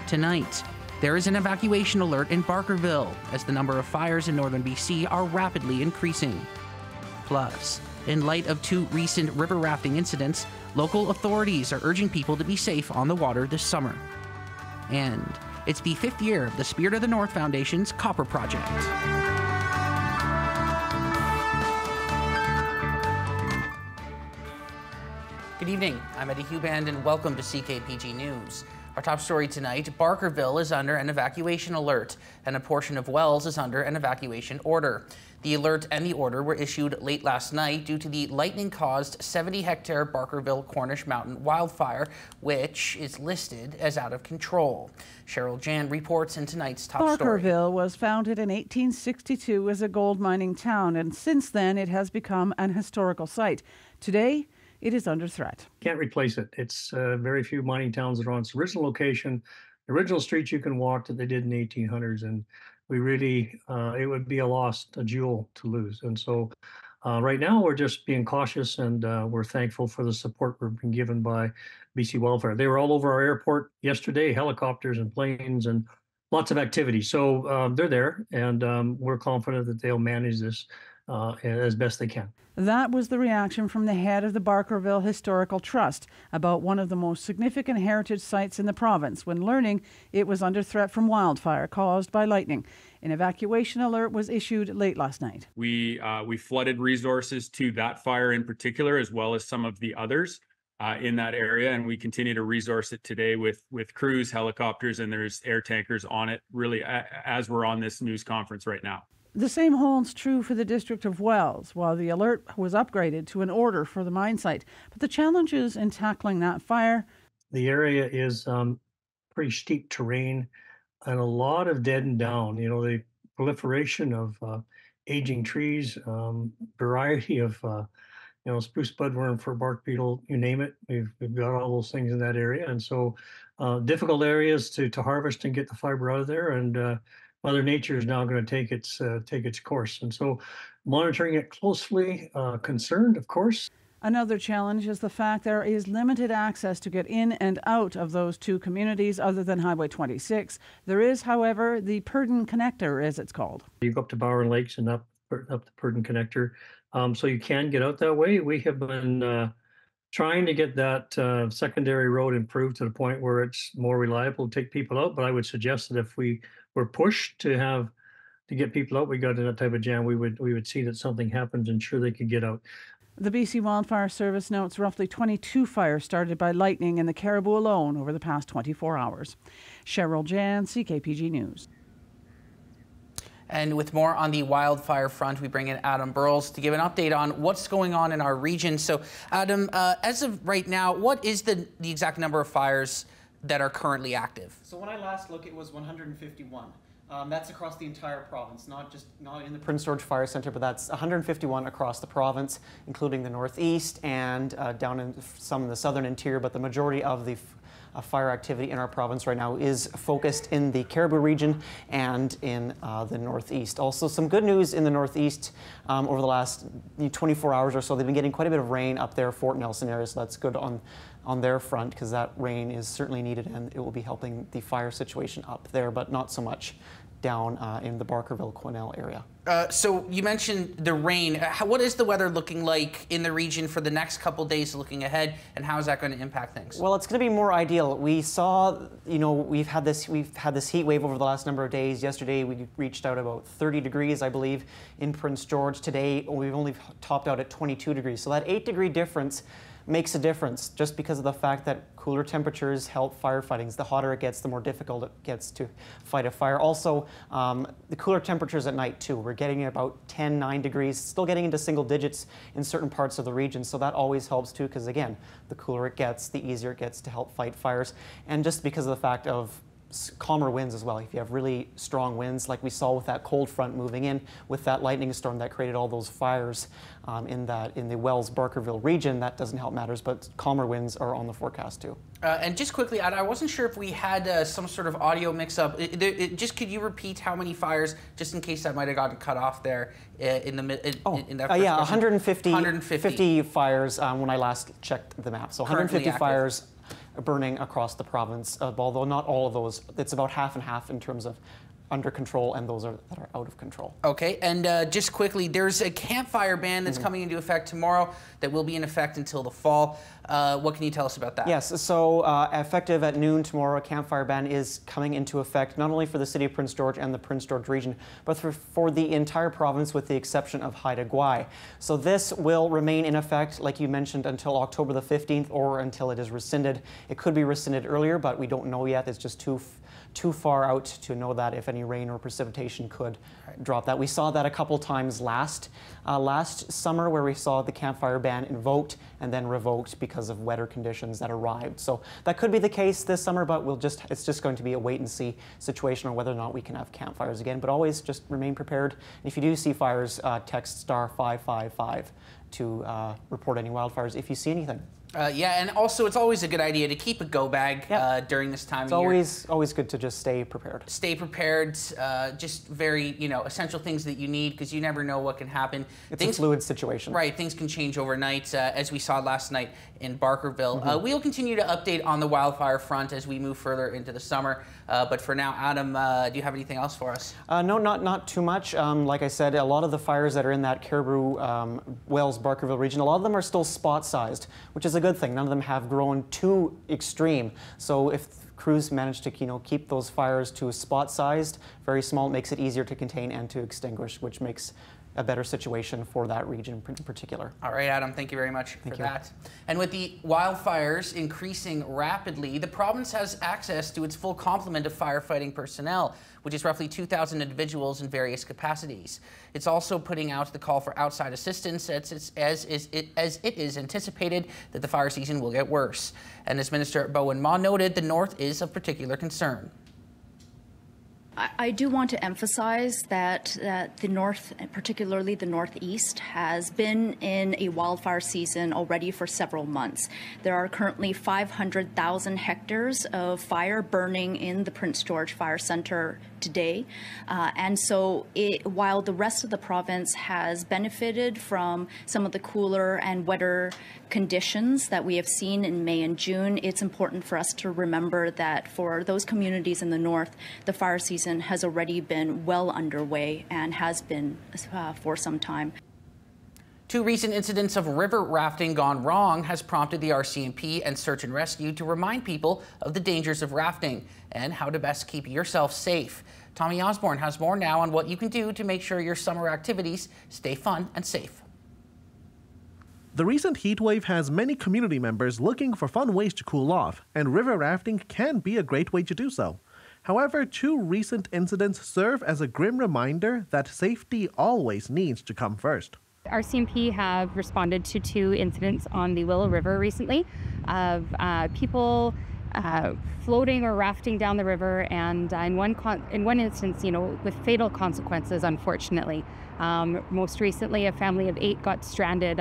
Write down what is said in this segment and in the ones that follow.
Tonight, there is an evacuation alert in Barkerville as the number of fires in northern BC are rapidly increasing. Plus, in light of 2 recent river rafting incidents, local authorities are urging people to be safe on the water this summer. And it's the 5th year of the Spirit of the North Foundation's Copper Project. Good evening, I'm Eddie Huband and welcome to CKPG News. Our top story tonight, Barkerville is under an evacuation alert and a portion of Wells is under an evacuation order. The alert and the order were issued late last night due to the lightning-caused 70-hectare Barkerville Cornish Mountain wildfire, which is listed as out of control. Cheryl Jan reports in tonight's top story. Barkerville was founded in 1862 as a gold mining town, and since then it has become an historical site. Today, it is under threat. Can't replace it. It's very few mining towns that are on its original location, the original streets you can walk that they did in the 1800s, and we really, it would be a jewel to lose. And so right now we're just being cautious, and we're thankful for the support we've been given by BC Wildfire. They were all over our airport yesterday, helicopters and planes and lots of activity. So they're there, and we're confident that they'll manage this as best they can. That was the reaction from the head of the Barkerville Historical Trust about one of the most significant heritage sites in the province when learning it was under threat from wildfire caused by lightning. An evacuation alert was issued late last night. We flooded resources to that fire in particular, as well as some of the others in that area, and we continue to resource it today with crews, helicopters, and there's air tankers on it, really, as we're on this news conference right now. The same holds true for the district of Wells, while the alert was upgraded to an order for the mine site. But the challenges in tackling that fire. The area is pretty steep terrain and a lot of dead and down. You know, the proliferation of aging trees, variety of, spruce budworm, fir bark beetle, you name it. We've got all those things in that area. And so difficult areas to harvest and get the fiber out of there. And Mother Nature is now going to take its course, and so monitoring it closely, concerned, of course. Another challenge is the fact there is limited access to get in and out of those 2 communities other than Highway 26. There is, however, the Purdon Connector, as it's called. You go up to Bower and Lakes and up the Purdon Connector, so you can get out that way. We have been trying to get that secondary road improved to the point where it's more reliable to take people out, but I would suggest that if we were pushed to get people out, we got in that type of jam, we would see that something happens and sure they could get out. The BC Wildfire Service notes roughly 22 fires started by lightning in the Caribou alone over the past 24 hours. Cheryl Jan, CKPG News. And with more on the wildfire front, we bring in Adam Burles to give an update on what's going on in our region. So, Adam, as of right now, what is the exact number of fires that are currently active? So when I last looked, it was 151. That's across the entire province, not in the Prince George Fire Centre, but that's 151 across the province, including the northeast and down in some of the southern interior. But the majority of the fire activity in our province right now is focused in the Caribou region and in the northeast. Also, some good news in the northeast over the last 24 hours or so. They've been getting quite a bit of rain up there, Fort Nelson area, so that's good on their front because that rain is certainly needed and it will be helping the fire situation up there, but not so much down in the Barkerville-Quesnel area. So you mentioned the rain. What is the weather looking like in the region for the next couple days looking ahead, and how is that going to impact things? Well, it's going to be more ideal. We saw, we've had this heat wave over the last number of days. Yesterday we reached out about 30 degrees, I believe, in Prince George. Today we've only topped out at 22 degrees. So that 8-degree difference makes a difference just because of the fact that cooler temperatures help firefighting. The hotter it gets, the more difficult it gets to fight a fire. Also, the cooler temperatures at night too. We're getting about 9 degrees, still getting into single digits in certain parts of the region. So that always helps too, because again, the cooler it gets, the easier it gets to help fight fires. And just because of the fact of calmer winds as well. If you have really strong winds like we saw with that cold front moving in with that lightning storm that created all those fires in the Wells-Barkerville region, that doesn't help matters, but calmer winds are on the forecast too. And just quickly, I wasn't sure if we had some sort of audio mix-up. Just could you repeat how many fires, just in case that might have gotten cut off there in that first yeah, question? 150 fires when I last checked the map. So 150 fires burning across the province, although not all of those. It's about half and half in terms of under control and those that are out of control. Okay, and just quickly, there's a campfire ban that's coming into effect tomorrow that will be in effect until the fall. What can you tell us about that? Yes, so effective at noon tomorrow, a campfire ban is coming into effect not only for the city of Prince George and the Prince George region, but for the entire province with the exception of Haida Gwaii. So this will remain in effect, like you mentioned, until October the 15th or until it is rescinded. It could be rescinded earlier, but we don't know yet. It's just too far out to know that if any rain or precipitation could drop that. We saw that a couple times last summer, where we saw the campfire ban invoked and then revoked because of wetter conditions that arrived. So that could be the case this summer, but it's just going to be a wait and see situation on whether or not we can have campfires again. But always just remain prepared. And if you do see fires, text *555 to report any wildfires if you see anything. Yeah, and also it's always a good idea to keep a go bag during this time of year. It's always good to just stay prepared. Stay prepared, just very, essential things that you need, because you never know what can happen. It's a fluid situation. Right, things can change overnight, as we saw last night in Barkerville. We'll continue to update on the wildfire front as we move further into the summer. But for now, Adam, do you have anything else for us? No, not too much. Like I said, a lot of the fires that are in that Caribou, Wells, Barkerville region, a lot of them are still spot-sized, which is a good thing. None of them have grown too extreme. So if crews manage to keep those fires to spot-sized, very small, it makes it easier to contain and to extinguish, which makes a better situation for that region in particular. All right, Adam, thank you very much for that. And with the wildfires increasing rapidly, the province has access to its full complement of firefighting personnel, which is roughly 2,000 individuals in various capacities. It's also putting out the call for outside assistance as it is anticipated that the fire season will get worse. And as Minister Bowen Ma noted, the north is of particular concern. I do want to emphasize that the north, particularly the northeast, has been in a wildfire season already for several months. There are currently 500,000 hectares of fire burning in the Prince George Fire Center today. And so while the rest of the province has benefited from some of the cooler and wetter conditions that we have seen in May and June, it's important for us to remember that for those communities in the north, the fire season has already been well underway and has been for some time. Two recent incidents of river rafting gone wrong has prompted the RCMP and Search and Rescue to remind people of the dangers of rafting and how to best keep yourself safe. Tommy Osborne has more now on what you can do to make sure your summer activities stay fun and safe. The recent heat wave has many community members looking for fun ways to cool off, and river rafting can be a great way to do so. However, two recent incidents serve as a grim reminder that safety always needs to come first. RCMP have responded to two incidents on the Willow River recently of people floating or rafting down the river, and in one instance, with fatal consequences, unfortunately. Most recently, a family of 8 got stranded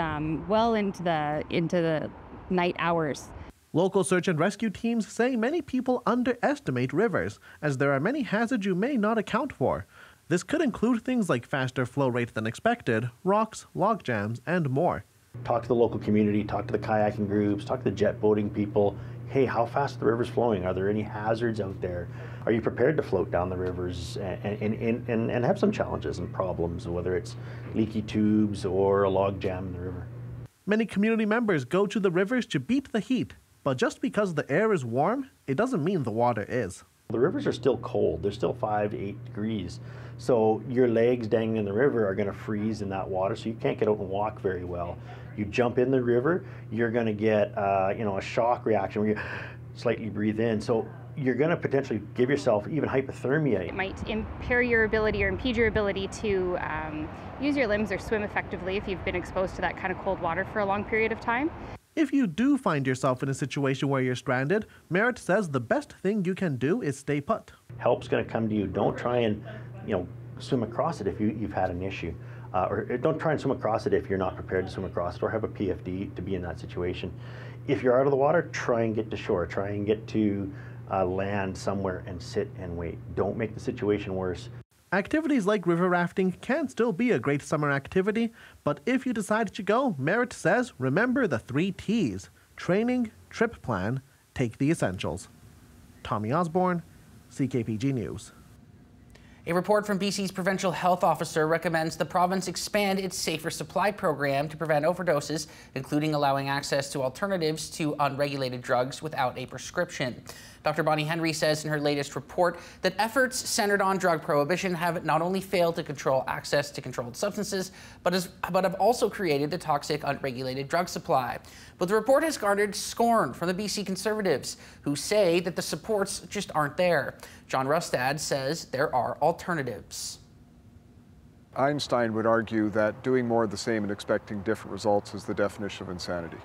well into the night hours. Local search and rescue teams say many people underestimate rivers, as there are many hazards you may not account for. This could include things like faster flow rate than expected, rocks, log jams, and more. Talk to the local community, talk to the kayaking groups, talk to the jet boating people. Hey, how fast the river's flowing? Are there any hazards out there? Are you prepared to float down the rivers and have some challenges and problems, whether it's leaky tubes or a log jam in the river? Many community members go to the rivers to beat the heat, but just because the air is warm, it doesn't mean the water is. The rivers are still cold. They're still 5 to 8 degrees. So your legs dangling in the river are going to freeze in that water, so you can't get out and walk very well. You jump in the river, you're going to get a shock reaction where you slightly breathe in. So you're going to potentially give yourself even hypothermia. It might impair your ability or impede your ability to use your limbs or swim effectively if you've been exposed to that kind of cold water for a long period of time. If you do find yourself in a situation where you're stranded, Merritt says the best thing you can do is stay put. Help's going to come to you. Don't try and swim across it if you've had an issue. Or don't try and swim across it if you're not prepared to swim across it or have a PFD to be in that situation. If you're out of the water, try and get to shore. Try and get to land somewhere and sit and wait. Don't make the situation worse. Activities like river rafting can still be a great summer activity, but if you decide to go, Merritt says remember the 3 T's: training, trip plan, take the essentials. Tommy Osborne, CKPG News. A report from BC's provincial health officer recommends the province expand its safer supply program to prevent overdoses, including allowing access to alternatives to unregulated drugs without a prescription. Dr. Bonnie Henry says in her latest report that efforts centered on drug prohibition have not only failed to control access to controlled substances, but have also created a toxic, unregulated drug supply. But the report has garnered scorn from the BC Conservatives, who say that the supports just aren't there. John Rustad says there are alternatives. Einstein would argue that doing more of the same and expecting different results is the definition of insanity.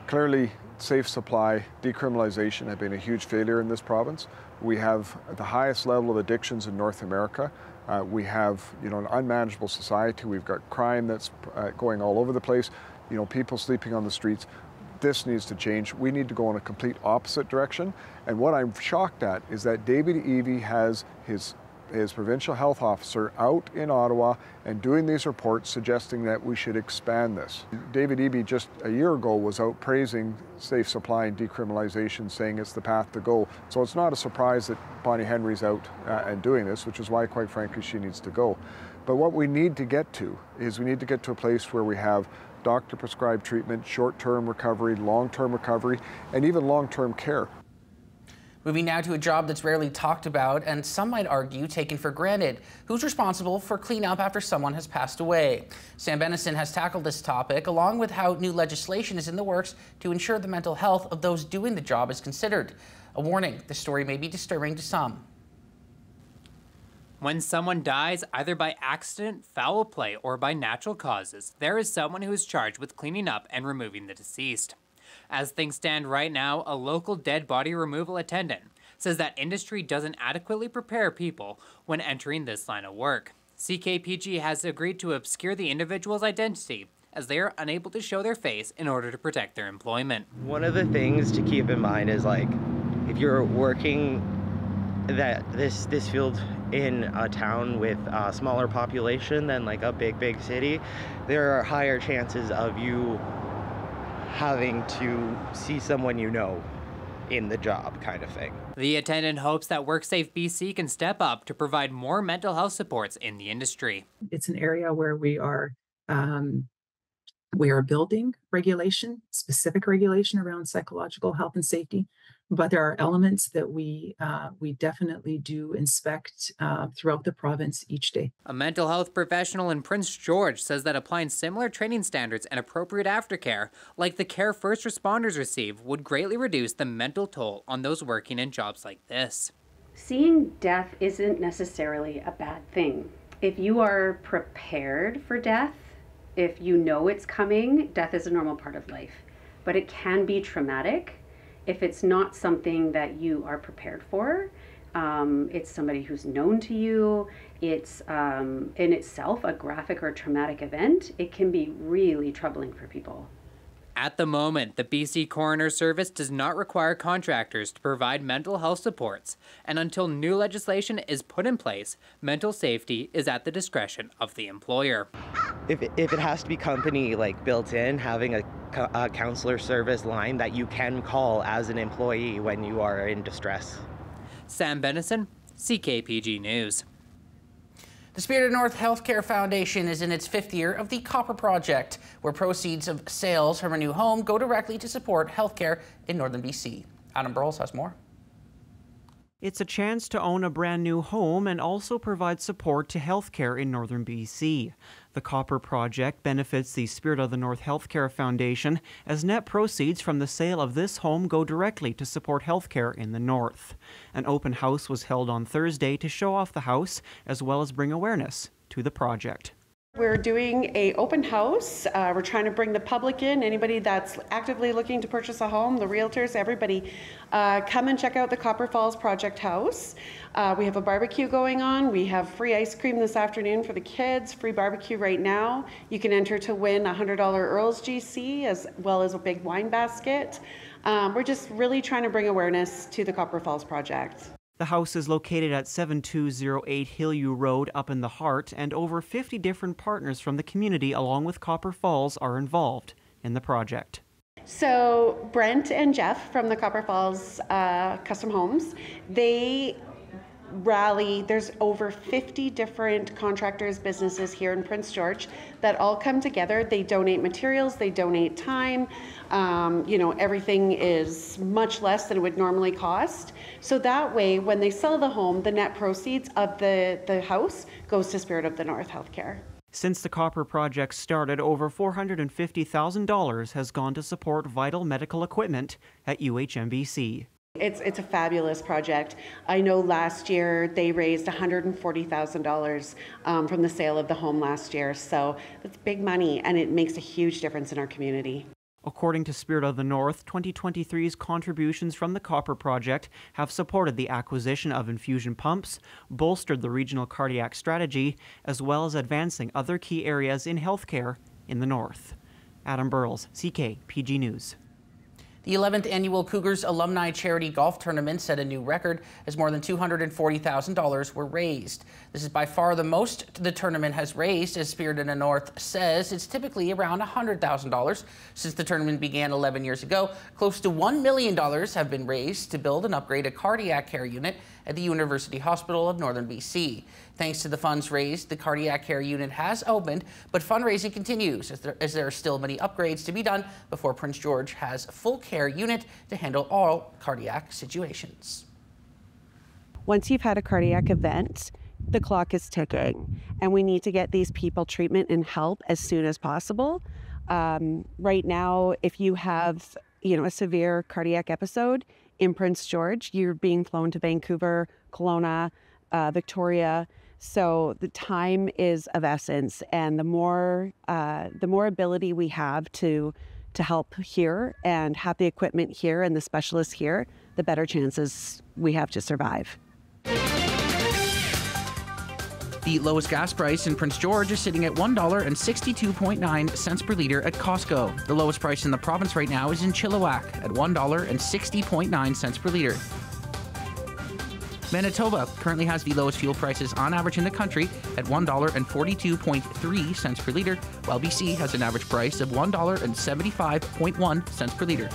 Clearly, safe supply, decriminalization have been a huge failure in this province. We have the highest level of addictions in North America. We have, an unmanageable society. We've got crime that's going all over the place. People sleeping on the streets. This needs to change. We need to go in a complete opposite direction. And what I'm shocked at is that David Eby has his provincial health officer out in Ottawa and doing these reports suggesting that we should expand this. David Eby just a year ago was out praising safe supply and decriminalization, saying it's the path to go. So it's not a surprise that Bonnie Henry's out and doing this, which is why, quite frankly, she needs to go. But what we need to get to is we need to get to a place where we have doctor-prescribed treatment, short-term recovery, long-term recovery, and even long-term care. Moving now to a job that's rarely talked about and some might argue taken for granted. Who's responsible for cleanup after someone has passed away? Sam Bennison has tackled this topic, along with how new legislation is in the works to ensure the mental health of those doing the job is considered. A warning, the story may be disturbing to some. When someone dies, either by accident, foul play, or by natural causes, there is someone who is charged with cleaning up and removing the deceased. As things stand right now, a local dead body removal attendant says that industry doesn't adequately prepare people when entering this line of work. CKPG has agreed to obscure the individual's identity as they are unable to show their face in order to protect their employment. One of the things to keep in mind is, like, if you're working this field in a town with a smaller population than like a big city, there are higher chances of you having to see someone in the job, kind of thing. The attendant hopes that WorkSafe BC can step up to provide more mental health supports in the industry. It's an area where we are building regulation, specific regulation around psychological health and safety, but there are elements that we definitely do inspect throughout the province each day. A mental health professional in Prince George says that applying similar training standards and appropriate aftercare, like the care first responders receive, would greatly reduce the mental toll on those working in jobs like this. Seeing death isn't necessarily a bad thing. If you are prepared for death, if you know it's coming, death is a normal part of life. But it can be traumatic if it's not something that you are prepared for. It's somebody who's known to you. It's in itself a graphic or traumatic event. It can be really troubling for people. At the moment, the BC Coroner Service does not require contractors to provide mental health supports, and until new legislation is put in place, mental safety is at the discretion of the employer. If it has to be company built in, having a counselor service line that you can call as an employee when you are in distress. Sam Bennison, CKPG News. The Spirit of North Healthcare Foundation is in its 5th year of the Copper Project, where proceeds of sales from a new home go directly to support healthcare in northern BC. Adam Burles has more. It's a chance to own a brand new home and also provide support to healthcare in northern BC. The Copper Project benefits the Spirit of the North Healthcare Foundation, as net proceeds from the sale of this home go directly to support healthcare in the north. An open house was held on Thursday to show off the house, as well as bring awareness to the project. We're doing an open house. We're trying to bring the public in, anybody that's actively looking to purchase a home, the realtors, everybody. Come and check out the Copper Falls Project House. We have a barbecue going on. We have free ice cream this afternoon for the kids, free barbecue right now. You can enter to win a $100 Earl's GC as well as a big wine basket. We're just really trying to bring awareness to the Copper Falls Project. The house is located at 7208 Hillview Road up in the heart, and over 50 different partners from the community along with Copper Falls are involved in the project. So Brent and Jeff from the Copper Falls Custom Homes, they rally. There's over 50 different contractors, businesses here in Prince George that all come together. They donate materials, they donate time. Everything is much less than it would normally cost. So that way, when they sell the home, the net proceeds of the house goes to Spirit of the North Healthcare. Since the Copper Project started, over $450,000 has gone to support vital medical equipment at UHMBC. It's a fabulous project. I know last year they raised $140,000 from the sale of the home last year. So that's big money, and it makes a huge difference in our community. According to Spirit of the North, 2023's contributions from the Copper Project have supported the acquisition of infusion pumps, bolstered the regional cardiac strategy, as well as advancing other key areas in healthcare in the North. Adam Burles, CKPG News. The 11th annual Cougars Alumni Charity Golf Tournament set a new record as more than $240,000 were raised. This is by far the most the tournament has raised, as Spirit of the North says it's typically around $100,000. Since the tournament began 11 years ago, close to $1 million have been raised to build and upgrade a cardiac care unit at the University Hospital of Northern BC. Thanks to the funds raised, the cardiac care unit has opened, but fundraising continues as there are still many upgrades to be done before Prince George has a full care unit to handle all cardiac situations. Once you've had a cardiac event, the clock is ticking, and we need to get these people treatment and help as soon as possible. Right now, if you have, a severe cardiac episode in Prince George, you're being flown to Vancouver, Kelowna, Victoria. So the time is of essence, and the more ability we have to help here and have the equipment here and the specialists here, the better chances we have to survive. The lowest gas price in Prince George is sitting at $1.62.9 per litre at Costco. The lowest price in the province right now is in Chilliwack at $1.60.9 per litre. Manitoba currently has the lowest fuel prices on average in the country at $1.42.3 per litre, while BC has an average price of $1.75.1 per litre.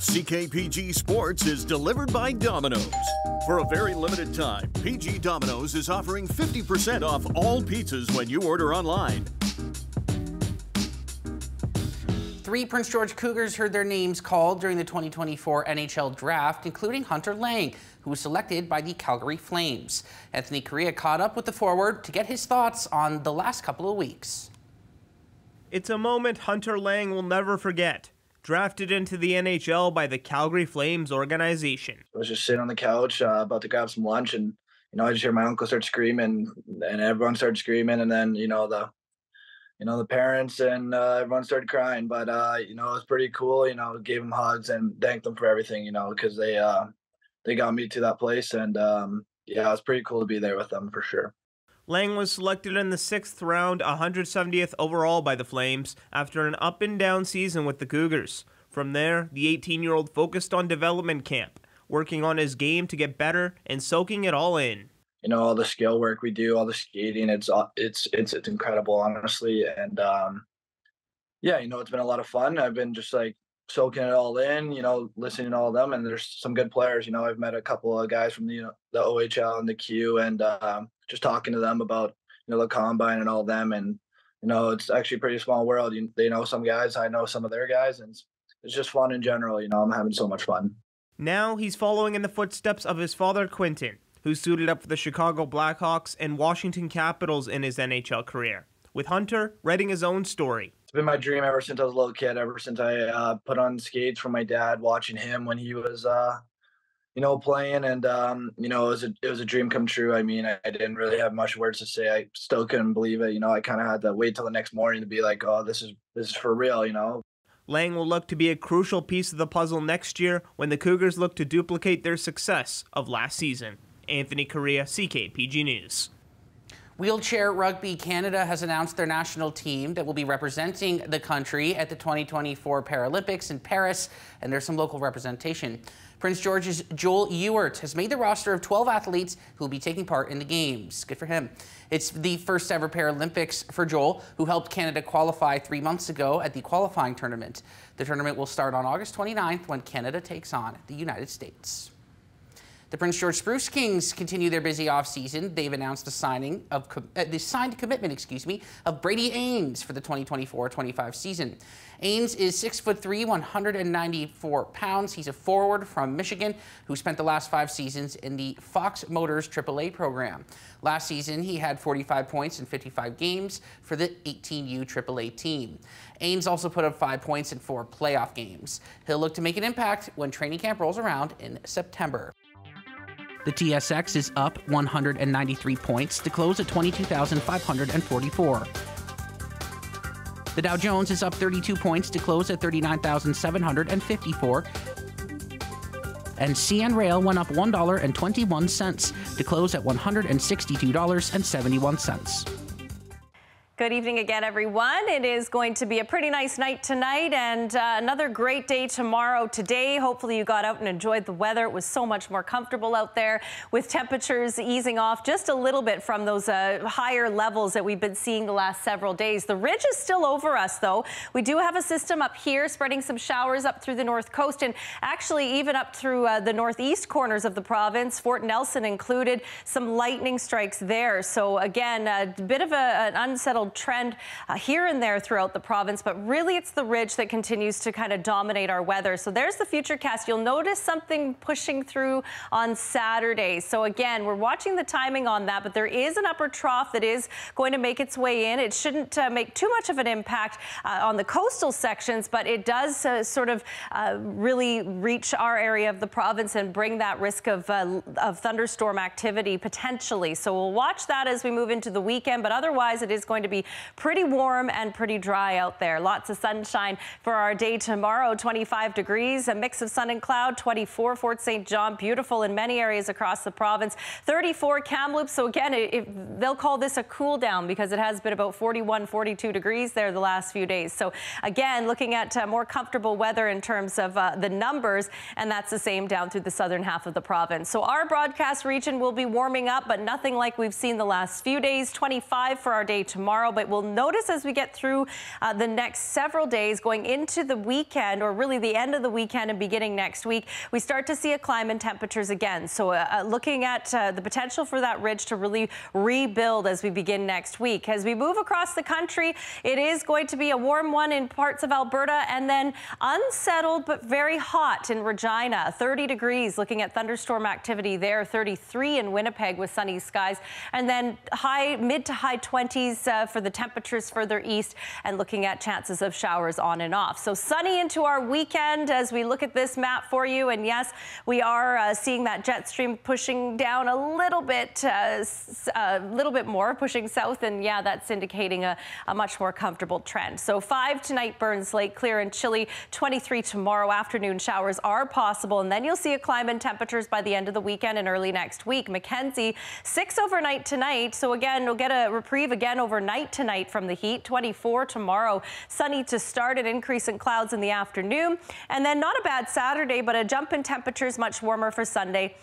CKPG Sports is delivered by Domino's. For a very limited time, PG Domino's is offering 50% off all pizzas when you order online. 3 Prince George Cougars heard their names called during the 2024 NHL Draft, including Hunter Lang, who was selected by the Calgary Flames. Anthony Correa caught up with the forward to get his thoughts on the last couple of weeks. It's a moment Hunter Lang will never forget. Drafted into the NHL by the Calgary Flames organization. I was just sitting on the couch about to grab some lunch, and I just hear my uncle start screaming, and everyone started screaming, and then the parents and everyone started crying. But it was pretty cool. Gave them hugs and thanked them for everything. Because they got me to that place, and it was pretty cool to be there with them for sure. Lang was selected in the 6th round, 170th overall by the Flames, after an up-and-down season with the Cougars. From there, the 18-year-old focused on development camp, working on his game to get better and soaking it all in. All the skill work we do, all the skating, it's incredible, honestly. And it's been a lot of fun. I've been just soaking it all in, listening to all of them, and there's some good players. I've met a couple of guys from the OHL and the Q, and just talking to them about the combine and all of them, and it's actually a pretty small world. They know some guys, I know some of their guys, and it's just fun in general. I'm having so much fun. Now he's following in the footsteps of his father, Quentin, who suited up for the Chicago Blackhawks and Washington Capitals in his NHL career, with Hunter writing his own story. It's been my dream ever since I was a little kid, ever since I put on skates for my dad, watching him when he was playing, and it was a dream come true. I mean, I didn't really have much words to say. I still couldn't believe it. I kind of had to wait till the next morning to be like, oh, this is for real. Lang will look to be a crucial piece of the puzzle next year when the Cougars look to duplicate their success of last season. Anthony Correa, CKPG News. Wheelchair Rugby Canada has announced their national team that will be representing the country at the 2024 Paralympics in Paris, and there's some local representation. Prince George's Joel Ewart has made the roster of 12 athletes who will be taking part in the Games. Good for him. It's the first ever Paralympics for Joel, who helped Canada qualify 3 months ago at the qualifying tournament. The tournament will start on August 29th when Canada takes on the United States. The Prince George Spruce Kings continue their busy off-season. They've announced the signed commitment, of Brady Ains for the 2024-25 season. Ains is 6'3", 194 pounds. He's a forward from Michigan who spent the last 5 seasons in the Fox Motors AAA program. Last season, he had 45 points in 55 games for the 18U AAA team. Ains also put up 5 points in 4 playoff games. He'll look to make an impact when training camp rolls around in September. The TSX is up 193 points to close at 22,544. The Dow Jones is up 32 points to close at 39,754. And CN Rail went up $1.21 to close at $162.71. Good evening again, everyone. It is going to be a pretty nice night tonight and another great day tomorrow. Today, hopefully you got out and enjoyed the weather. It was so much more comfortable out there with temperatures easing off just a little bit from those higher levels that we've been seeing the last several days. The ridge is still over us, though. We do have a system up here spreading some showers up through the north coast and actually even up through the northeast corners of the province, Fort Nelson included, some lightning strikes there. So again, a bit of an unsettled trend here and there throughout the province, but really it's the ridge that continues to kind of dominate our weather. So there's the futurecast. You'll notice something pushing through on Saturday. So again, we're watching the timing on that, but there is an upper trough that is going to make its way in. It shouldn't make too much of an impact on the coastal sections, but it does sort of really reach our area of the province and bring that risk of thunderstorm activity potentially. So we'll watch that as we move into the weekend, but otherwise it is going to be pretty warm and pretty dry out there. Lots of sunshine for our day tomorrow. 25 degrees, a mix of sun and cloud. 24 Fort St. John, beautiful in many areas across the province. 34 Kamloops. So again, they'll call this a cool down because it has been about 41, 42 degrees there the last few days. So again, looking at more comfortable weather in terms of the numbers, and that's the same down through the southern half of the province. So our broadcast region will be warming up, but nothing like we've seen the last few days. 25 for our day tomorrow. But we'll notice as we get through the next several days going into the weekend, or really the end of the weekend and beginning next week, we start to see a climb in temperatures again. So looking at the potential for that ridge to really rebuild as we begin next week. As we move across the country, it is going to be a warm one in parts of Alberta and then unsettled but very hot in Regina. 30 degrees, looking at thunderstorm activity there. 33 in Winnipeg with sunny skies, and then mid to high 20s for the temperatures further east, and looking at chances of showers on and off. So sunny into our weekend as we look at this map for you. And yes, we are seeing that jet stream pushing down a little bit more, pushing south. And yeah, that's indicating a much more comfortable trend. So 5 tonight, Burns Lake, clear and chilly. 23 tomorrow afternoon, showers are possible. And then you'll see a climb in temperatures by the end of the weekend and early next week. Mackenzie, 6 overnight tonight. So again, we'll get a reprieve again overnight tonight from the heat. 24 tomorrow, sunny to start, an increase in clouds in the afternoon, and then not a bad Saturday, but a jump in temperatures, much warmer for Sunday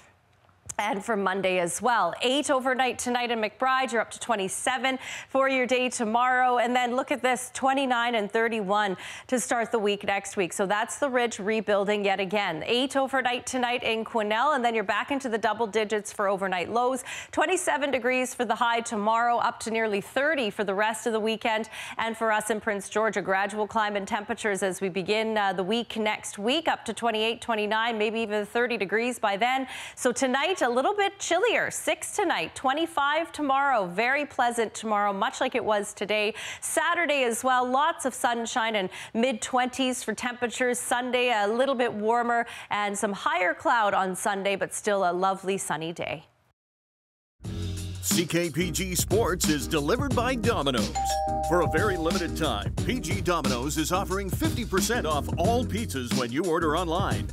and for Monday as well. 8 overnight tonight in McBride. You're up to 27 for your day tomorrow. And then look at this, 29 and 31 to start the week next week. So that's the ridge rebuilding yet again. 8 overnight tonight in Quesnel, and then you're back into the double digits for overnight lows. 27 degrees for the high tomorrow, up to nearly 30 for the rest of the weekend. And for us in Prince George, a gradual climb in temperatures as we begin the week next week, up to 28, 29, maybe even 30 degrees by then. So tonight, a little bit chillier. 6 tonight, 25 tomorrow. Very pleasant tomorrow, much like it was today. Saturday as well, lots of sunshine and mid-20s for temperatures. Sunday, a little bit warmer and some higher cloud on Sunday, but still a lovely sunny day. CKPG Sports is delivered by Domino's. For a very limited time, PG Domino's is offering 50% off all pizzas when you order online.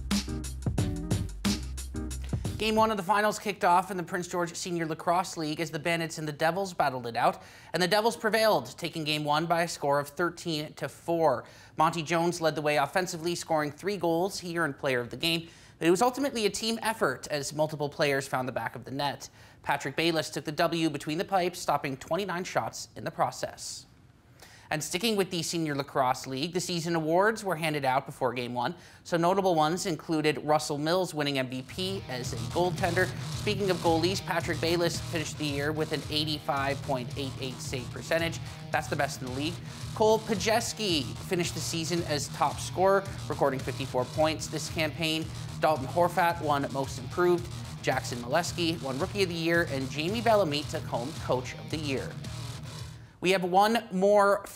Game 1 of the finals kicked off in the Prince George Senior Lacrosse League as the Bandits and the Devils battled it out, and the Devils prevailed, taking Game 1 by a score of 13-4. Monty Jones led the way offensively, scoring 3 goals. He earned Player of the Game. But it was ultimately a team effort as multiple players found the back of the net. Patrick Bayless took the W between the pipes, stopping 29 shots in the process. And sticking with the Senior Lacrosse League, the season awards were handed out before Game 1. Some notable ones included Russell Mills winning MVP as a goaltender. Speaking of goalies, Patrick Bayless finished the year with an 85.88 save percentage. That's the best in the league. Cole Pajeski finished the season as top scorer, recording 54 points this campaign. Dalton Horfat won Most Improved. Jackson Molesky won Rookie of the Year, and Jamie Bellamy took home Coach of the Year. We have one more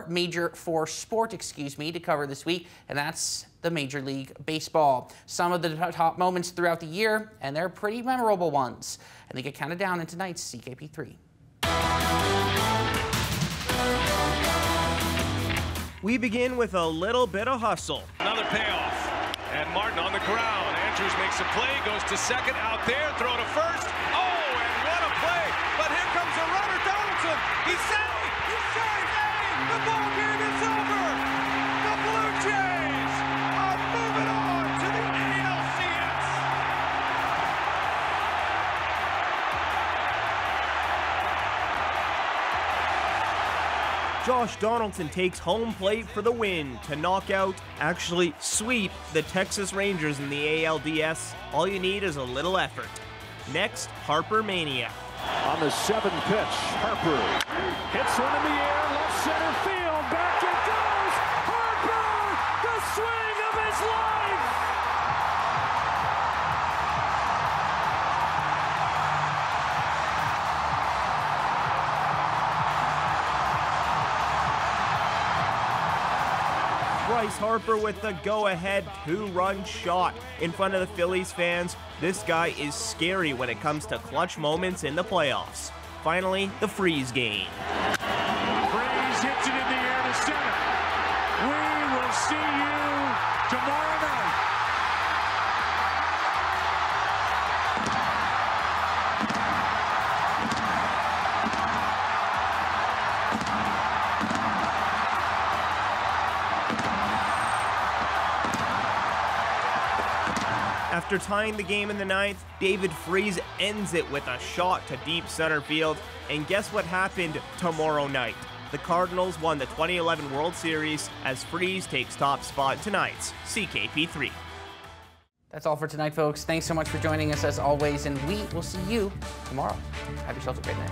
Major 4 sport, to cover this week, and that's the Major League Baseball. Some of the top moments throughout the year, and they're pretty memorable ones. And they get counted down in tonight's CKP3. We begin with a little bit of hustle. Another payoff. And Martin on the ground. Andrews makes a play, goes to second, out there, throw to first. Oh, and what a play. But here comes the runner, Donaldson. He's saved. He's saved. The ball game is over. The Blue Jays are moving on to the ALCS. Josh Donaldson takes home plate for the win to knock out, actually sweep, the Texas Rangers in the ALDS. All you need is a little effort. Next, Harper Mania. On the 7th pitch, Harper hits one in the air, left center field, back it goes! Harper, the swing of his life! Bryce Harper with the go-ahead 2-run shot in front of the Phillies fans. This guy is scary when it comes to clutch moments in the playoffs. Finally, the freeze game. Freeze hits it in the air to center. We will see you tomorrow night. After tying the game in the 9th, David Freese ends it with a shot to deep center field. And guess what happened tomorrow night? The Cardinals won the 2011 World Series as Freese takes top spot tonight's CKP3. That's all for tonight, folks. Thanks so much for joining us as always, and we will see you tomorrow. Have yourselves a great night.